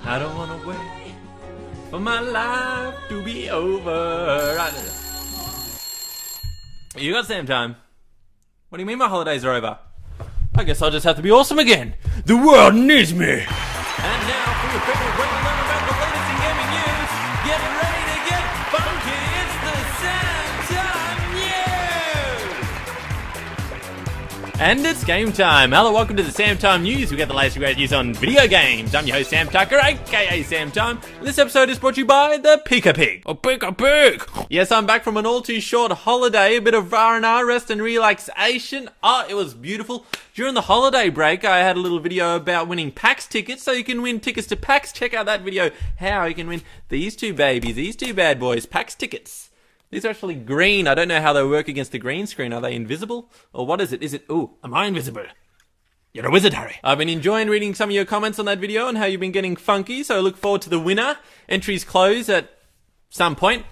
I don't wanna wait for my life to be over. You got Sam time. What do you mean my holidays are over? I guess I'll just have to be awesome again. The world needs me. And now for your favorite way to learn about the latest in gaming news, get ready to get funky. It's the SAMTIME News. And it's game time. Hello, welcome to the SAMTIME News. We got the latest and greatest news on video games. I'm your host Sam Tucker, aka SAMTIME. This episode is brought to you by the Pika Pig. Oh, Pika Pig. Yes, I'm back from an all too short holiday, a bit of R&R, rest and relaxation. Oh, it was beautiful. During the holiday break, I had a little video about winning PAX tickets, so you can win tickets to PAX. Check out that video, how you can win these two babies, these two bad boys, PAX tickets. These are actually green. I don't know how they work against the green screen. Are they invisible? Or what is it? Is it... Ooh, am I invisible? You're a wizard, Harry. I've been enjoying reading some of your comments on that video and how you've been getting funky, so I look forward to the winner. Entries close at some point.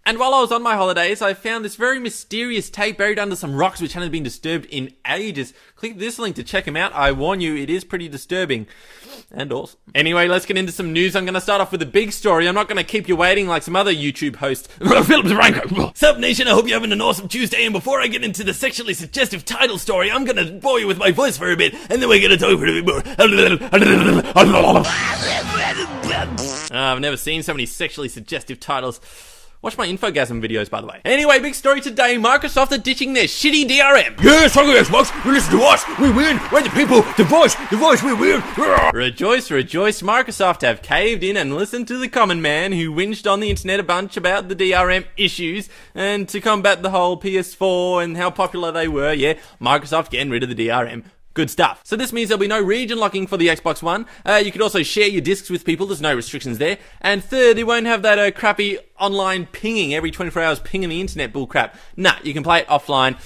And while I was on my holidays, I found this very mysterious tape buried under some rocks which hadn't been disturbed in ages. Click this link to check them out. I warn you, it is pretty disturbing. And awesome. Anyway, let's get into some news. I'm going to start off with a big story. I'm not going to keep you waiting like some other YouTube hosts. Philip's BLANKA. Sup, Nation? I hope you're having an awesome Tuesday. And before I get into the sexually suggestive title story, I'm going to bore you with my voice for a bit. And then we're going to talk for a bit more. I've never seen so many sexually suggestive titles. Watch my infogasm videos, by the way. Anyway, big story today. Microsoft are ditching their shitty DRM. Yes, fuck Xbox. We listen to us. We win. We're the people. The voice, we win. Rejoice, rejoice. Microsoft have caved in and listened to the common man who whinged on the internet a bunch about the DRM issues. And to combat the whole PS4 and how popular they were, yeah, Microsoft getting rid of the DRM. Good stuff. So this means there'll be no region locking for the Xbox One. You could also share your discs with people. There's no restrictions there. And third, it won't have that crappy online pinging, every 24 hours pinging the internet bullcrap. Nah, you can play it offline.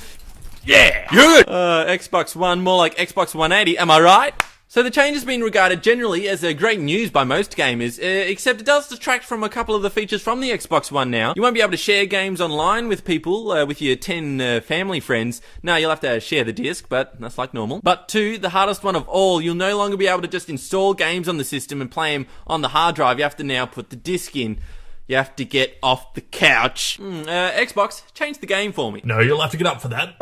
Yeah! Good! Xbox One, more like Xbox 180, am I right? So the change has been regarded generally as great news by most gamers, except it does detract from a couple of the features from the Xbox One now. You won't be able to share games online with people, with your 10 family friends. No, you'll have to share the disc, but that's like normal. But two, the hardest one of all, you'll no longer be able to just install games on the system and play them on the hard drive. You have to now put the disc in. You have to get off the couch. Xbox, change the game for me. No, you'll have to get up for that.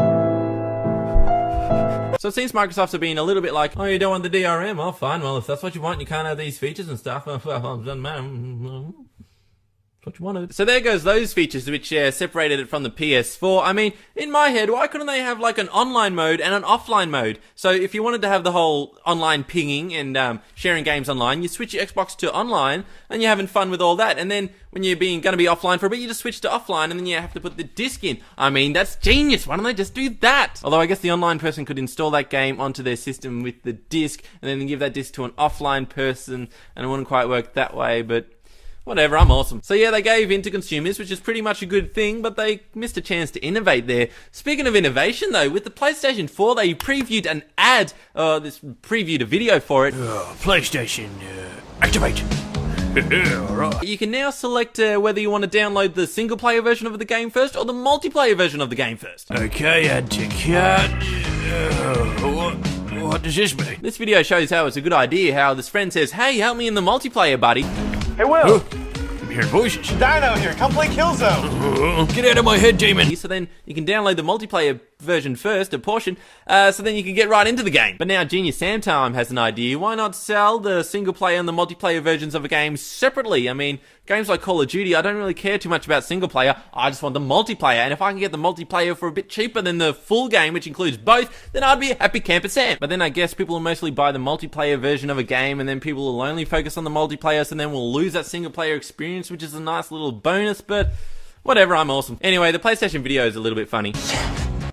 So it seems Microsoft have been a little bit like, oh, you don't want the DRM? Oh, fine. Well, if that's what you want, you can't have these features and stuff. Well, it doesn't matter. That's what you wanted. So there goes those features which separated it from the PS4. I mean, in my head, why couldn't they have like an online mode and an offline mode? So if you wanted to have the whole online pinging and sharing games online, you switch your Xbox to online and you're having fun with all that. And then when you're going to be offline for a bit, you just switch to offline and then you have to put the disc in. I mean, that's genius. Why don't they just do that? Although I guess the online person could install that game onto their system with the disc and then give that disc to an offline person, and it wouldn't quite work that way, but whatever, I'm awesome. So yeah, they gave in to consumers, which is pretty much a good thing, but they missed a chance to innovate there. Speaking of innovation though, with the PlayStation 4, they previewed an ad, previewed a video for it. PlayStation, activate. Right. You can now select whether you want to download the single player version of the game first or the multiplayer version of the game first. Okay, add to cart. What does this mean? This video shows how it's a good idea, how this friend says, hey, help me in the multiplayer, buddy. Hey, Will. I'm hearing voices. Dino here. Come play Killzone. Get out of my head, demon. So then you can download the multiplayer version first, a portion, so then you can get right into the game. But now Genius SamTime has an idea. Why not sell the single player and the multiplayer versions of a game separately? I mean, games like Call of Duty, I don't really care too much about single player. I just want the multiplayer. And if I can get the multiplayer for a bit cheaper than the full game, which includes both, then I'd be a happy camper Sam. But then I guess people will mostly buy the multiplayer version of a game, and then people will only focus on the multiplayer, so then we'll lose that single player experience, which is a nice little bonus, but whatever, I'm awesome. Anyway, the PlayStation video is a little bit funny.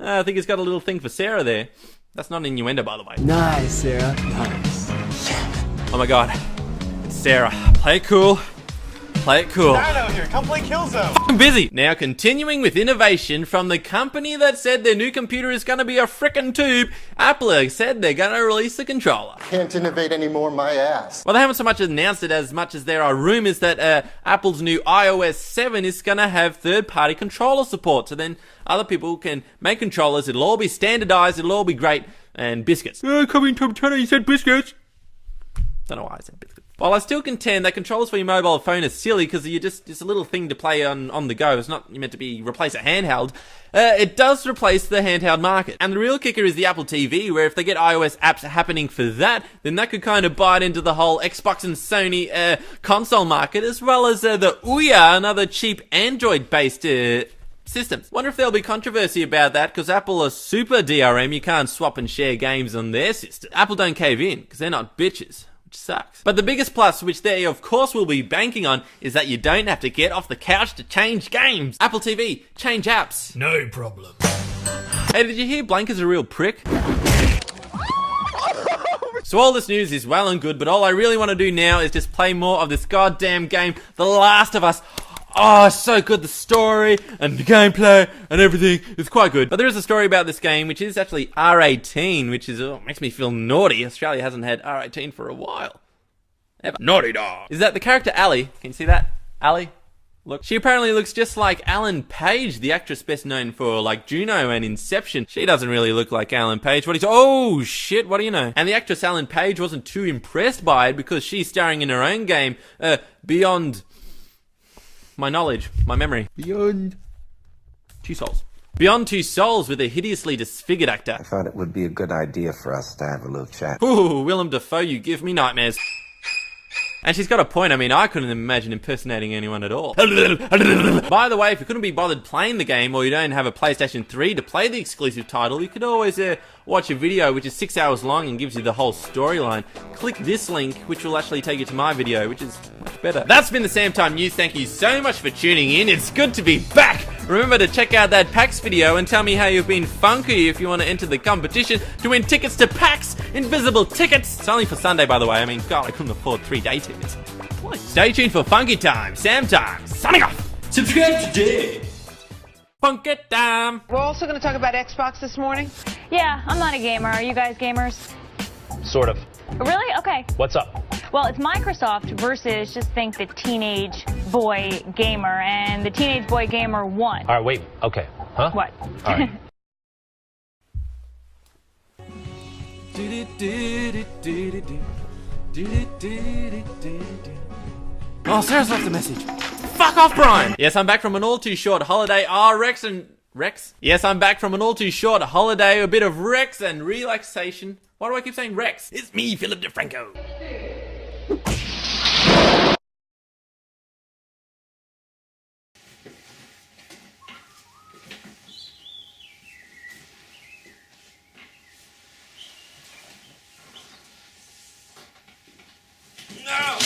I think it's got a little thing for Sarah there. That's not an innuendo, by the way. Nice, Sarah. Nice. Oh my god. It's Sarah. Play it cool. Play it cool. Dino here. Come play Killzone. I'm busy. Now, continuing with innovation from the company that said their new computer is going to be a frickin' tube, Apple said they're going to release a controller. Can't innovate anymore, my ass. Well, they haven't so much announced it as much as there are rumors that Apple's new iOS 7 is going to have third-party controller support. So then other people can make controllers. It'll all be standardized. It'll all be great. And biscuits. Coming to China, you said biscuits. Don't know why I said biscuits. While I still contend that controls for your mobile phone are silly because it's a little thing to play on the go. It's not meant to be replace a handheld. It does replace the handheld market. And the real kicker is the Apple TV, where if they get iOS apps happening for that, then that could kind of bite into the whole Xbox and Sony console market, as well as the Ouya and other cheap Android-based systems. Wonder if there'll be controversy about that, because Apple are super DRM, you can't swap and share games on their system. Apple don't cave in, because they're not bitches. Sucks. But the biggest plus, which they of course will be banking on, is that you don't have to get off the couch to change games. Apple TV, change apps. No problem. Hey, did you hear Blanka's a real prick? So all this news is well and good, but all I really want to do now is just play more of this goddamn game, The Last of Us. Oh, so good, the story and the gameplay and everything is quite good. But there is a story about this game which is actually R18, which is makes me feel naughty. Australia hasn't had R18 for a while. Ever. Naughty dog. Is that the character Ellie? Can you see that? Ellie? Look. She apparently looks just like Ellen Page, the actress best known for like Juno and Inception. She doesn't really look like Ellen Page. Oh shit, what do you know? And the actress Ellen Page wasn't too impressed by it because she's starring in her own game, Beyond my knowledge, my memory. Beyond Two Souls. Beyond Two Souls with a hideously disfigured actor. I thought it would be a good idea for us to have a little chat. Ooh, Willem Dafoe, you give me nightmares. And she's got a point. I mean, I couldn't imagine impersonating anyone at all. By the way, if you couldn't be bothered playing the game, or you don't have a PlayStation 3 to play the exclusive title, you could always watch a video which is 6 hours long and gives you the whole storyline. Click this link, which will actually take you to my video, which is much better. That's been the SAMTIME News. Thank you so much for tuning in. It's good to be back. Remember to check out that PAX video and tell me how you've been funky if you want to enter the competition to win tickets to PAX. Invisible tickets. It's only for Sunday, by the way. I mean, God, I couldn't afford 3-day tickets. Please. Stay tuned for Funky Time. SAMTIME. Signing off. Subscribe today. Funky Time. We're also going to talk about Xbox this morning. Yeah, I'm not a gamer. Are you guys gamers? Sort of. Really? Okay. What's up? Well, it's Microsoft versus, just think, the teenage boy gamer, and the teenage boy gamer won. All right, wait. Okay. Huh? What? All right. Oh, Sarah's left a message. Fuck off, Brian! Yes, I'm back from an all too short holiday. Rex? Yes, I'm back from an all too short holiday. A bit of Rex and relaxation. Why do I keep saying Rex? It's me, Philip DeFranco. No!